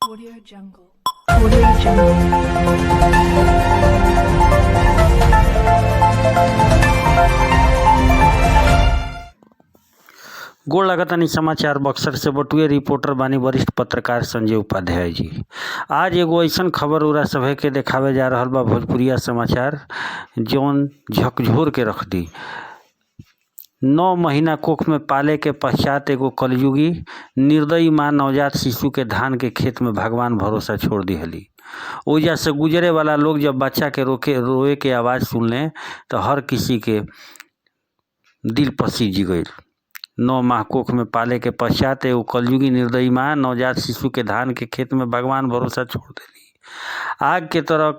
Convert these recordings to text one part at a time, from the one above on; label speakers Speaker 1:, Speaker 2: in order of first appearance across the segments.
Speaker 1: Audio Jungle. Audio Jungle.
Speaker 2: गोड़ लगतानी समाचार बक्सर से बटुए रिपोर्टर बानी वरिष्ठ पत्रकार संजय उपाध्याय जी। आज एगो ऐसन खबर उरा सभे के देखावे जा रहल बा भोजपुरिया समाचार जौन झकझोर के रख दी। 9 महीना कोख में पाले के पश्चात एगो कलयुगी निर्दयी माँ नवजात शिशु के धान के खेत में भगवान भरोसा छोड़ दिहली। ओइजा से गुजरे वाला लोग जब बच्चा के रोए के आवाज़ सुनले तो हर किसी के दिल पसीज गईल। 9 माह कोख में पाले के पश्चात एगो कलयुगी निर्दयी माँ नवजात शिशु के धान के खेत में भगवान भरोसा छोड़ देली। आग के तरह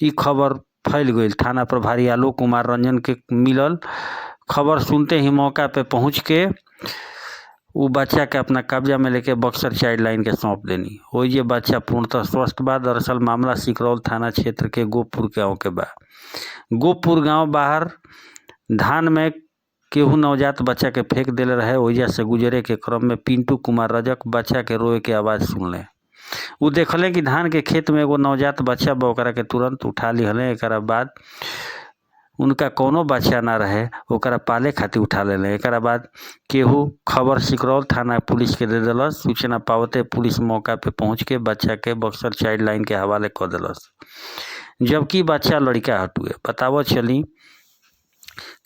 Speaker 2: ई खबर फैल गई। थाना प्रभारी आलोक कुमार रंजन के मिलल खबर सुनते ही मौका पे पहुंच के वो बच्चा के अपना कब्जा में लेके बक्सर चाइल्ड लाइन के सौंप देनी। ओइजे बच्चा पूर्णतः स्वस्थ बा। दरअसल मामला सिकरौल थाना क्षेत्र के गोपुर गाँव के बा। गोपुर गाँव बाहर धान में केहू नवजात बच्चा के फेंक देले रहे। ओइजा से गुजरे के क्रम में पिंटू कुमार रजक बच्चा के रोए के आवाज़ सुनले। वो देखले कि धान के खेत में एगो नवजात बच्चा बा, ओकरा के तुरंत उठा लिहले। एकरा बाद उनका कोनो बच्चा ना रहे, ओकरा पाले खातिर उठा लेले। एकरा बाद केहू खबर सिकरौल थाना पुलिस के दे दिलस। सूचना पावते पुलिस मौका पे पहुंच के बच्चा के बक्सर चाइल्ड लाइन के हवाले कर दिलस, जबकि बच्चा लड़का हटुए। बतावो चली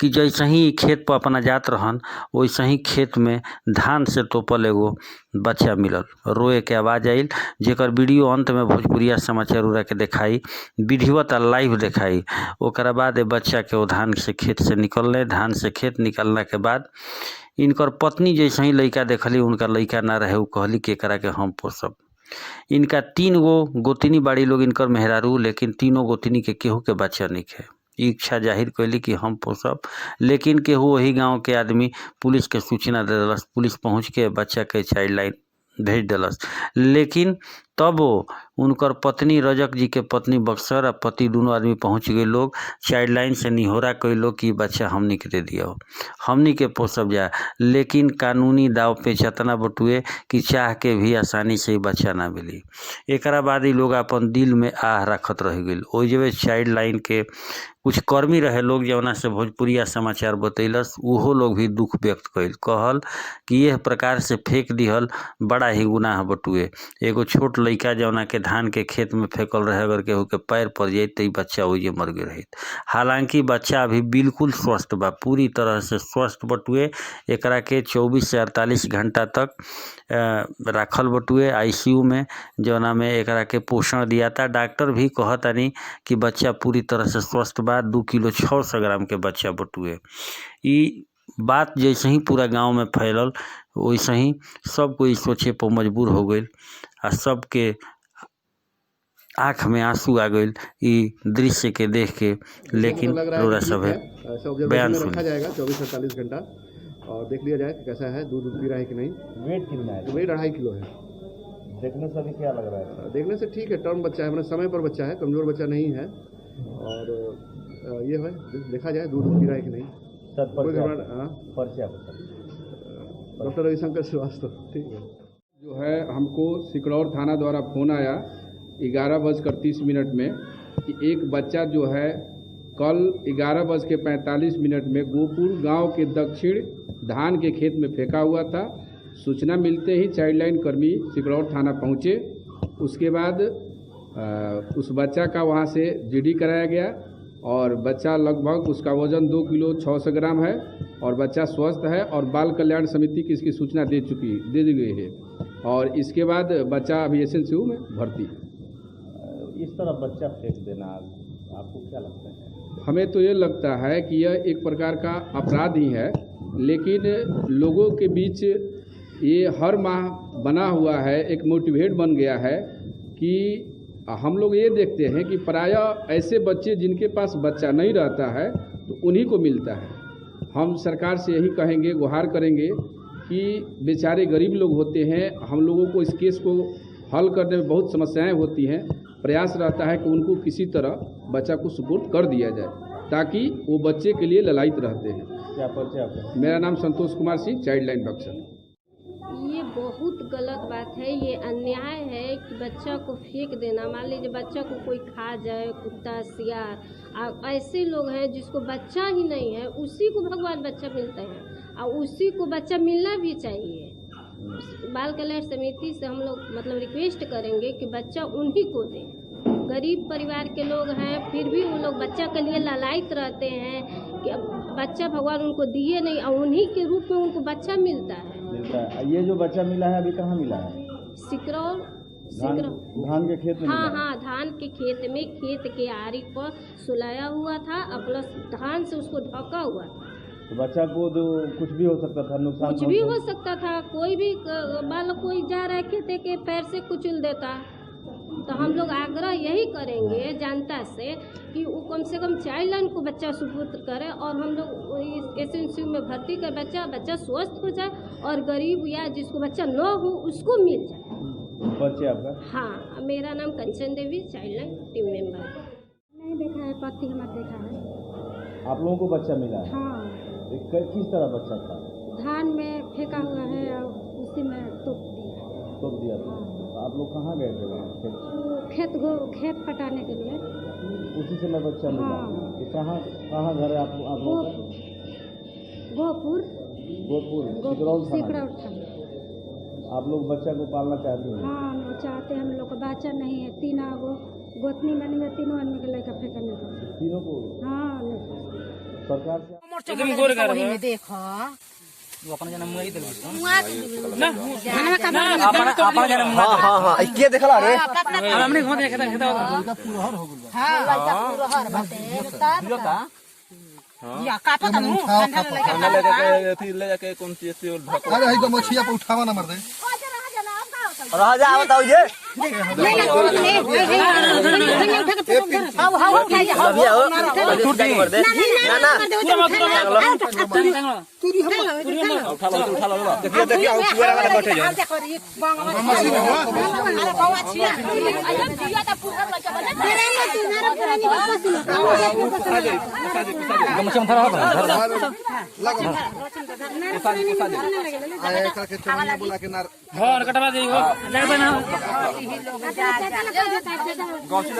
Speaker 2: कि जैसे ही खेत पर अपना जात रहन वैसे ही खेत में धान से तोपल एगो बच्चा मिलल। रोए के आवाज़ आइल, जेकर वीडियो अंत में भोजपुरिया समाचार उरा के दिखाई, विधिवत लाइव दिखाई। ओकरा बाद बच्चा के वो धान से खेत से निकलने। धान से खेत निकलना के बाद इनकर पत्नी जैसे ही लड़का देखली, उनका लड़का ना रहे, वो कहली कि एकरा के हम पोसब। इनका 3 गो गोतिनी बाड़ी लोग इनकर मेहरारू, लेकिन तीनों गोतिनी के केहू के बच्चा नहीं है। इच्छा जाहिर कैली कि हम पोसब, लेकिन केहू वही गांव के आदमी पुलिस के सूचना दे दिलस। पुलिस पहुंच के बच्चा के चाइल्ड लाइन भेज दिलस। लेकिन तब उनकर पत्नी रजक जी के पत्नी बक्सर और पति दोनों आदमी पहुंच गए लोग। चाइल्ड लाइन से निहोरा कई लोग कि बच्चा हमनी के दे दिया, हमनी के पोसब जा। लेकिन कानूनी दाव पे चतना बटुए कि चाह के भी आसानी से बच्चा ना मिली। एकरा बाद ही लोग अपन दिल में आह रखत रह गई। ओइ जब चाइल्ड लाइन के कुछ कर्मी रहे लोग जौना से भोजपुरिया समाचार बतैलस, उहो लोग भी दुख व्यक्त कैल, कहल कि यह प्रकार से फेंक दिहल बड़ा ही गुनाह बटुए। एगो छोट लड़का जौना के धान के खेत में फेंकल रहे, अगर केहू के पैर पड़ जाए तो बच्चा ओइजे मर गए रहे। हालांकि बच्चा अभी बिल्कुल स्वस्थ बा, पूरी तरह से स्वस्थ बटुए। एकरा के 24 से 48 घंटा तक रखल बटुए आईसीयू में, जौना में एकरा के पोषण दिया था। डॉक्टर भी कहतानी कि बच्चा पूरी तरह से स्वस्थ बा। 2 किलो 600 ग्राम के बच्चा बटुए। ई बात जैसे ही पूरा गांव में फैलल वैसे ही सब कोई सोचे पर मजबूर हो गई आ सबके आँख में आंसू आ गई ई दृश्य के देख के। लेकिन रोरा सब है बयान
Speaker 3: रखा जाएगा 24 से 48 घंटा और देख लिया जाए कि कैसा है, दूध पी रहा है कि नहीं।
Speaker 4: वेट कितना है?
Speaker 3: वेट 2.5 किलो है।
Speaker 4: देखने से अभी क्या लग रहा है?
Speaker 3: देखने से ठीक है, टर्म बच्चा है, मतलब समय पर बच्चा है, कमजोर बच्चा नहीं है। और ये है, देखा जाए दूध पी रहा है कि नहीं। डॉक्टर रविशंकर श्रीवास्तव, ठीक है।
Speaker 5: जो है हमको सिकरौल थाना द्वारा फ़ोन आया 11:30 में कि एक बच्चा जो है कल 11:45 में गोपुर गांव के दक्षिण धान के खेत में फेंका हुआ था। सूचना मिलते ही चाइल्ड लाइन कर्मी सिकरौल थाना पहुंचे। उसके बाद उस बच्चा का वहां से जीडी कराया गया और बच्चा लगभग उसका वज़न 2 किलो 600 ग्राम है और बच्चा स्वस्थ है और बाल कल्याण समिति की इसकी सूचना दे दी गई है। और इसके बाद बच्चा अभी एसएनसीयू में भर्ती है।
Speaker 4: इस तरह बच्चा फेंक देना आपको क्या लगता है?
Speaker 5: हमें तो ये लगता है कि यह एक प्रकार का अपराध ही है, लेकिन लोगों के बीच ये हर माह बना हुआ है, एक मोटिवेट बन गया है कि हम लोग ये देखते हैं कि प्रायः ऐसे बच्चे जिनके पास बच्चा नहीं रहता है तो उन्हीं को मिलता है। हम सरकार से यही कहेंगे, गुहार करेंगे कि बेचारे गरीब लोग होते हैं, हम लोगों को इस केस को हल करने में बहुत समस्याएं होती हैं। प्रयास रहता है कि उनको किसी तरह बच्चा को सुपुर्द कर दिया जाए ताकि वो बच्चे के लिए ललायित रहते हैं।
Speaker 4: क्या परिचय आपका?
Speaker 5: मेरा नाम संतोष कुमार सिंह, चाइल्ड लाइन बक्सर।
Speaker 6: ये बहुत गलत बात है, ये अन्याय है कि बच्चा को फेंक देना। मान लीजिए बच्चा को कोई खा जाए, कुत्ता सियार, ऐसे लोग हैं जिसको बच्चा ही नहीं है, उसी को भगवान बच्चा मिलते हैं और उसी को बच्चा मिलना भी चाहिए। बाल कल्याण समिति से हम लोग मतलब रिक्वेस्ट करेंगे कि बच्चा उन्हीं को दें। गरीब परिवार के लोग हैं, फिर भी उन लोग बच्चा के लिए लालायित रहते हैं कि बच्चा भगवान उनको दिए नहीं और उन्हीं के रूप में उनको बच्चा मिलता है।
Speaker 4: ये जो बच्चा मिला है अभी कहाँ मिला है?
Speaker 6: सिकरौल
Speaker 4: धान के खेत में?
Speaker 6: हाँ, धान के खेत में, खेत के आरी पर सुलाया हुआ था और प्लस धान से उसको ढका हुआ था।
Speaker 4: तो बच्चा को तो कुछ भी हो सकता था, नुकसान
Speaker 6: कुछ भी हो सकता था, कोई भी बालक कोई जा रहा है खेते के पैर से कुचल देता। तो हम लोग आग्रह यही करेंगे जनता से कि वो कम से कम चाइल्ड लाइन को बच्चा सुपुत्र करे और हम लोग इस एसएनसीयू में भर्ती कर बच्चा स्वस्थ हो जाए और गरीब या जिसको बच्चा न हो उसको मिल जाए।
Speaker 4: बच्चे आपका?
Speaker 6: हाँ, मेरा नाम Kanchan Devi, child line team member.
Speaker 7: नहीं देखा है, पति हमारा देखा है।
Speaker 4: आप लोगों को बच्चा मिला है?
Speaker 7: हाँ।
Speaker 4: किस तरह बच्चा था?
Speaker 7: धान में फेंका हुआ है और उसी में तोप
Speaker 4: दिया था। आप लोग कहाँ गए थे वहाँ?
Speaker 7: खेत पटाने के लिए।
Speaker 4: उसी समय बच्चा मिला?
Speaker 7: हाँ।
Speaker 4: तो कहाँ घर है आप लोगों का?
Speaker 7: गोपुर
Speaker 4: सिकरौल थाना। आप लोग बच्चा को पालना चाहते हैं?
Speaker 7: हाँ, चाहते हैं। हम लोग का बच्चा नहीं है, 3 गोतनी बनी है, 3 आदमी के लड़का फेंका नहीं था।
Speaker 4: तीनों को?
Speaker 7: हाँ,
Speaker 4: सरकार से
Speaker 8: मछिया पे उठावा ना मर दे
Speaker 9: बताओ ये
Speaker 8: बोला के नार
Speaker 9: गाँव से